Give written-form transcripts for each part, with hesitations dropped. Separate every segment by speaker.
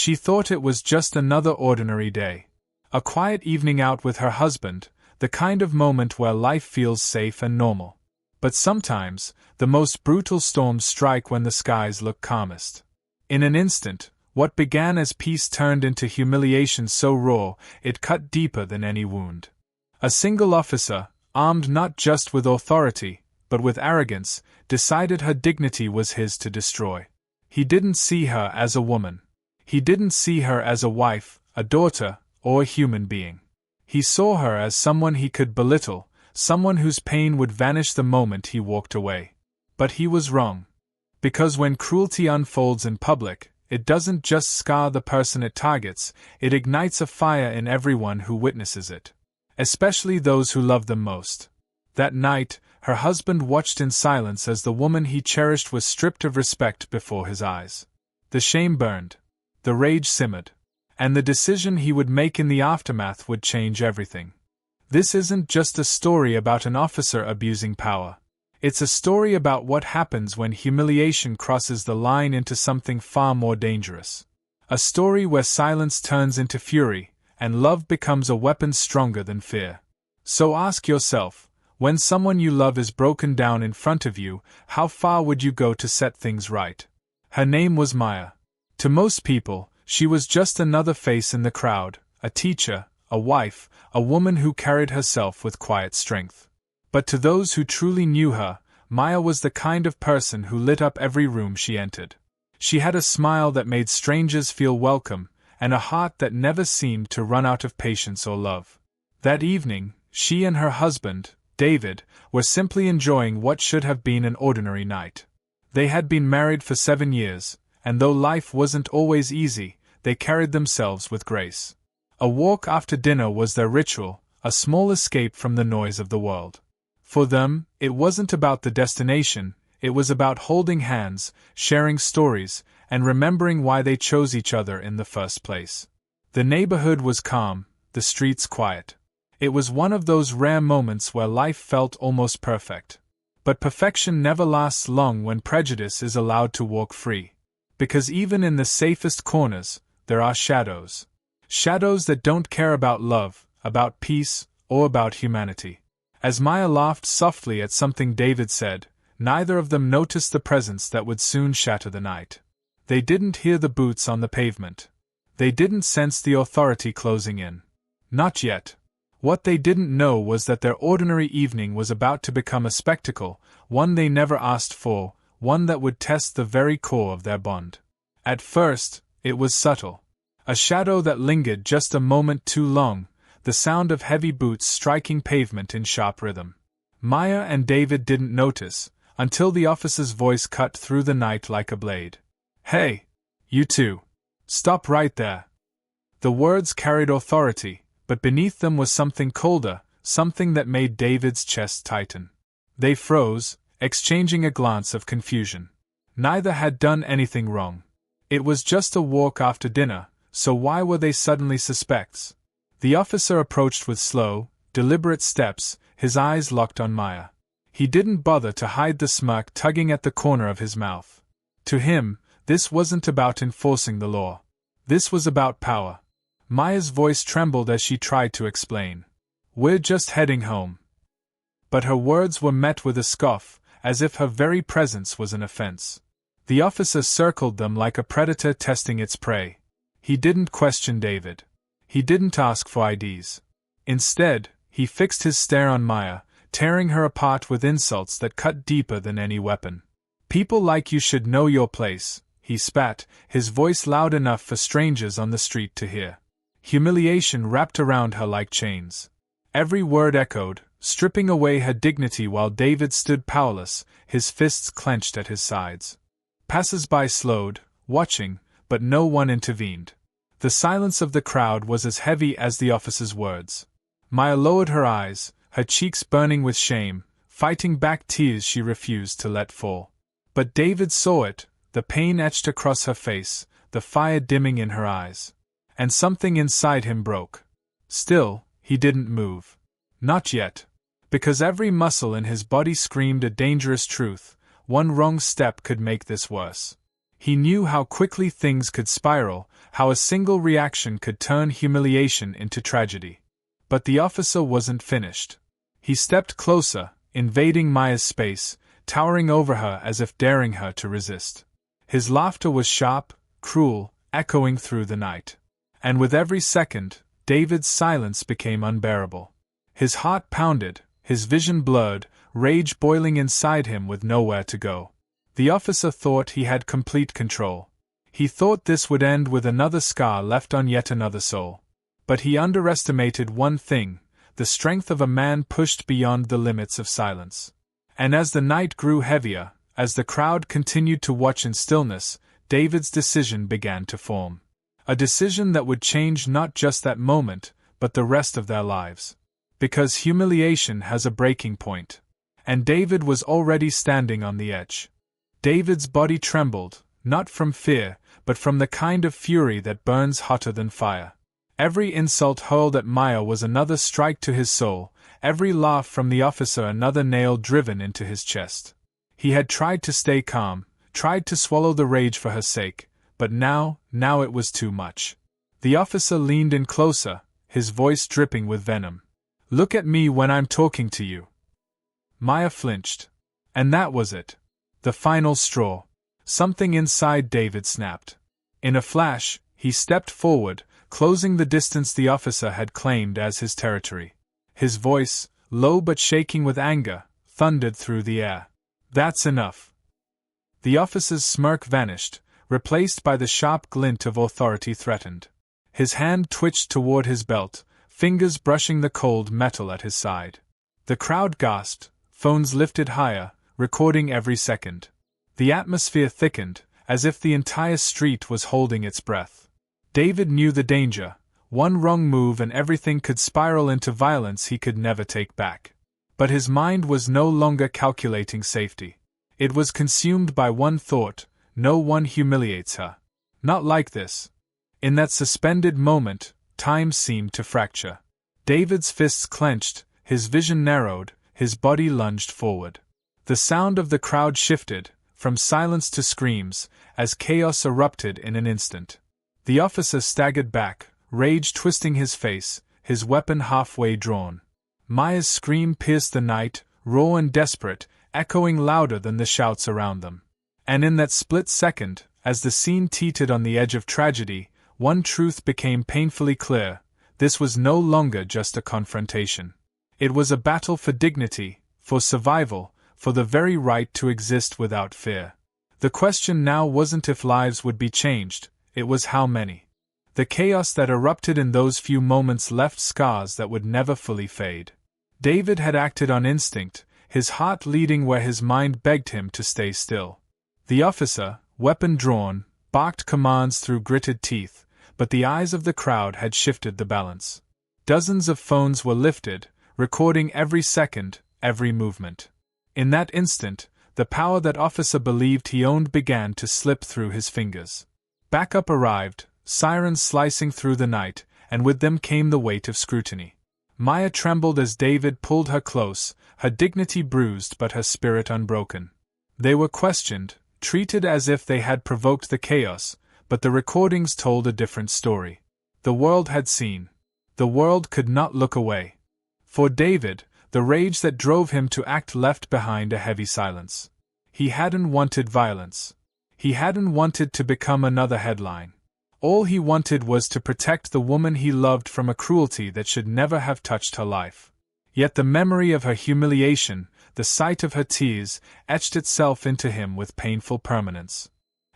Speaker 1: She thought it was just another ordinary day. A quiet evening out with her husband, the kind of moment where life feels safe and normal. But sometimes, the most brutal storms strike when the skies look calmest. In an instant, what began as peace turned into humiliation so raw, it cut deeper than any wound. A single officer, armed not just with authority, but with arrogance, decided her dignity was his to destroy. He didn't see her as a woman. He didn't see her as a wife, a daughter, or a human being. He saw her as someone he could belittle, someone whose pain would vanish the moment he walked away. But he was wrong. Because when cruelty unfolds in public, it doesn't just scar the person it targets, it ignites a fire in everyone who witnesses it. Especially those who love them most. That night, her husband watched in silence as the woman he cherished was stripped of respect before his eyes. The shame burned. The rage simmered. And the decision he would make in the aftermath would change everything. This isn't just a story about an officer abusing power. It's a story about what happens when humiliation crosses the line into something far more dangerous. A story where silence turns into fury, and love becomes a weapon stronger than fear. So ask yourself, when someone you love is broken down in front of you, how far would you go to set things right? Her name was Maya. To most people, she was just another face in the crowd, a teacher, a wife, a woman who carried herself with quiet strength. But to those who truly knew her, Maya was the kind of person who lit up every room she entered. She had a smile that made strangers feel welcome, and a heart that never seemed to run out of patience or love. That evening, she and her husband, David, were simply enjoying what should have been an ordinary night. They had been married for 7 years, and though life wasn't always easy, they carried themselves with grace. A walk after dinner was their ritual, a small escape from the noise of the world. For them, it wasn't about the destination, it was about holding hands, sharing stories, and remembering why they chose each other in the first place. The neighborhood was calm, the streets quiet. It was one of those rare moments where life felt almost perfect. But perfection never lasts long when prejudice is allowed to walk free. Because even in the safest corners, there are shadows. Shadows that don't care about love, about peace, or about humanity. As Maya laughed softly at something David said, neither of them noticed the presence that would soon shatter the night. They didn't hear the boots on the pavement. They didn't sense the authority closing in. Not yet. What they didn't know was that their ordinary evening was about to become a spectacle, one they never asked for, one that would test the very core of their bond. At first, it was subtle. A shadow that lingered just a moment too long, the sound of heavy boots striking pavement in sharp rhythm. Maya and David didn't notice, until the officer's voice cut through the night like a blade. "Hey! You two! Stop right there!" The words carried authority, but beneath them was something colder, something that made David's chest tighten. They froze, exchanging a glance of confusion. Neither had done anything wrong. It was just a walk after dinner, so why were they suddenly suspects? The officer approached with slow, deliberate steps, his eyes locked on Maya. He didn't bother to hide the smirk tugging at the corner of his mouth. To him, this wasn't about enforcing the law. This was about power. Maya's voice trembled as she tried to explain. "We're just heading home." But her words were met with a scoff, as if her very presence was an offense. The officer circled them like a predator testing its prey. He didn't question David. He didn't ask for IDs. Instead, he fixed his stare on Maya, tearing her apart with insults that cut deeper than any weapon. "People like you should know your place," he spat, his voice loud enough for strangers on the street to hear. Humiliation wrapped around her like chains. Every word echoed, stripping away her dignity while David stood powerless, his fists clenched at his sides. Passers-by slowed, watching, but no one intervened. The silence of the crowd was as heavy as the officer's words. Maya lowered her eyes, her cheeks burning with shame, fighting back tears she refused to let fall. But David saw it, the pain etched across her face, the fire dimming in her eyes. And something inside him broke. Still, he didn't move. Not yet. Because every muscle in his body screamed a dangerous truth: one wrong step could make this worse. He knew how quickly things could spiral, how a single reaction could turn humiliation into tragedy. But the officer wasn't finished. He stepped closer, invading Maya's space, towering over her as if daring her to resist. His laughter was sharp, cruel, echoing through the night. And with every second, David's silence became unbearable. His heart pounded, his vision blurred, rage boiling inside him with nowhere to go. The officer thought he had complete control. He thought this would end with another scar left on yet another soul. But he underestimated one thing: the strength of a man pushed beyond the limits of silence. And as the night grew heavier, as the crowd continued to watch in stillness, David's decision began to form. A decision that would change not just that moment, but the rest of their lives. Because humiliation has a breaking point. And David was already standing on the edge. David's body trembled, not from fear, but from the kind of fury that burns hotter than fire. Every insult hurled at Maya was another strike to his soul, every laugh from the officer another nail driven into his chest. He had tried to stay calm, tried to swallow the rage for her sake, but now it was too much. The officer leaned in closer, his voice dripping with venom. "Look at me when I'm talking to you." Maya flinched. And that was it. The final straw. Something inside David snapped. In a flash, he stepped forward, closing the distance the officer had claimed as his territory. His voice, low but shaking with anger, thundered through the air. "That's enough." The officer's smirk vanished, replaced by the sharp glint of authority threatened. His hand twitched toward his belt, fingers brushing the cold metal at his side. The crowd gasped, phones lifted higher, recording every second. The atmosphere thickened, as if the entire street was holding its breath. David knew the danger. One wrong move and everything could spiral into violence he could never take back. But his mind was no longer calculating safety. It was consumed by one thought: no one humiliates her. Not like this. In that suspended moment, time seemed to fracture. David's fists clenched, his vision narrowed, his body lunged forward. The sound of the crowd shifted, from silence to screams, as chaos erupted in an instant. The officer staggered back, rage twisting his face, his weapon halfway drawn. Maya's scream pierced the night, raw and desperate, echoing louder than the shouts around them. And in that split second, as the scene teetered on the edge of tragedy, one truth became painfully clear: this was no longer just a confrontation. It was a battle for dignity, for survival, for the very right to exist without fear. The question now wasn't if lives would be changed, it was how many. The chaos that erupted in those few moments left scars that would never fully fade. David had acted on instinct, his heart leading where his mind begged him to stay still. The officer, weapon drawn, barked commands through gritted teeth, but the eyes of the crowd had shifted the balance. Dozens of phones were lifted, recording every second, every movement. In that instant, the power that officer believed he owned began to slip through his fingers. Backup arrived, sirens slicing through the night, and with them came the weight of scrutiny. Maya trembled as David pulled her close, her dignity bruised but her spirit unbroken. They were questioned, treated as if they had provoked the chaos, but the recordings told a different story. The world had seen. The world could not look away. For David, the rage that drove him to act left behind a heavy silence. He hadn't wanted violence. He hadn't wanted to become another headline. All he wanted was to protect the woman he loved from a cruelty that should never have touched her life. Yet the memory of her humiliation, the sight of her tears, etched itself into him with painful permanence.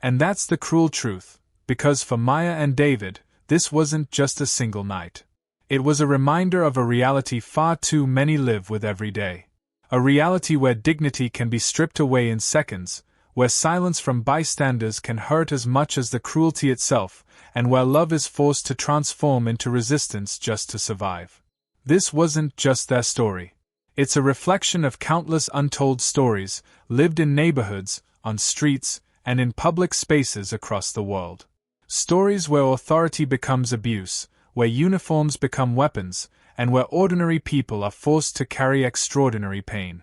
Speaker 1: And that's the cruel truth, because for Maya and David, this wasn't just a single night. It was a reminder of a reality far too many live with every day. A reality where dignity can be stripped away in seconds, where silence from bystanders can hurt as much as the cruelty itself, and where love is forced to transform into resistance just to survive. This wasn't just their story. It's a reflection of countless untold stories, lived in neighborhoods, on streets, and in public spaces across the world. Stories where authority becomes abuse, where uniforms become weapons, and where ordinary people are forced to carry extraordinary pain.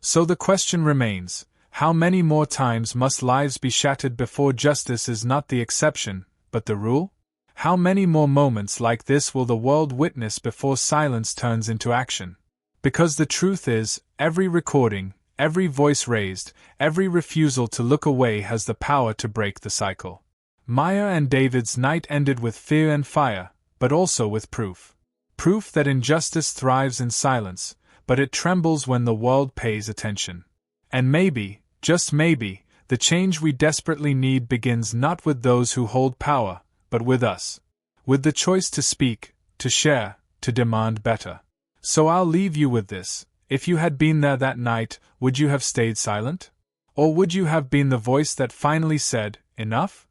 Speaker 1: So the question remains: How many more times must lives be shattered before justice is not the exception, but the rule? How many more moments like this will the world witness before silence turns into action? Because the truth is, every recording, every voice raised, every refusal to look away has the power to break the cycle. Maya and David's night ended with fear and fire, but also with proof. Proof that injustice thrives in silence, but it trembles when the world pays attention. And maybe, just maybe, the change we desperately need begins not with those who hold power, but with us. With the choice to speak, to share, to demand better. So I'll leave you with this. If you had been there that night, would you have stayed silent? Or would you have been the voice that finally said, enough?